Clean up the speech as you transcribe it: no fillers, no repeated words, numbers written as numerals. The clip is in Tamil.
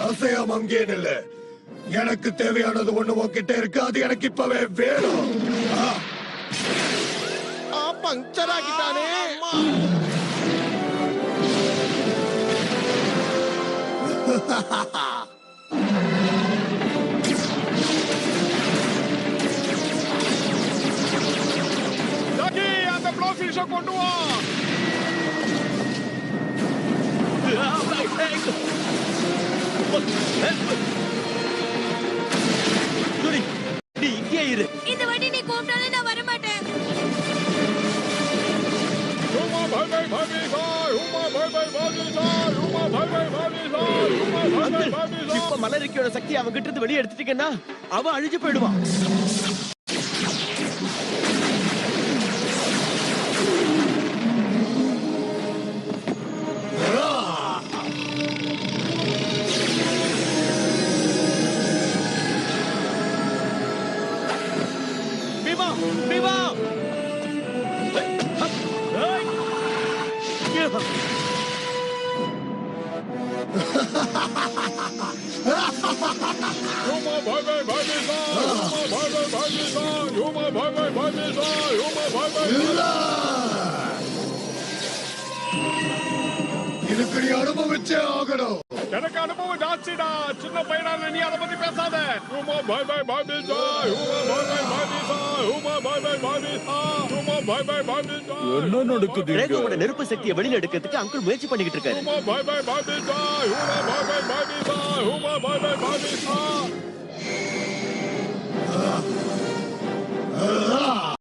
அசையாம அங்கே இல்ல. எனக்கு தேவையானது ஒண்ணு உன்கிட்ட இருக்கு. அது எனக்கு இப்பவே வேணும். பஞ்சர் ஆகிட்டானே. அந்த ப்ளோஃபிஷ கொண்டு வா. நீ இங்கே இரு. இந்த வாட்டி நீ கூப்பிட்டாலே நான் வர மாட்டேன். இப்ப மலரிக்கையோட சக்தி அவன் கிட்ட இருந்து வெளியே எடுத்துட்டீங்கன்னா அவன் அழிஞ்சு போயிடுவான். பீமா பீமா இதுக்கு நீ அனுபவிச்சே ஆகணும். எனக்கு அனுபவம் ஜாஸ்திடா. சின்ன பையனால நீ அதை பத்தி பேசாத. என்ன நடக்குது? ரேகோவோட நெருப்பு சக்தியை வெளியில எடுக்கிறதுக்கு அங்கிள் முயற்சி பண்ணிக்கிட்டு இருக்காரு.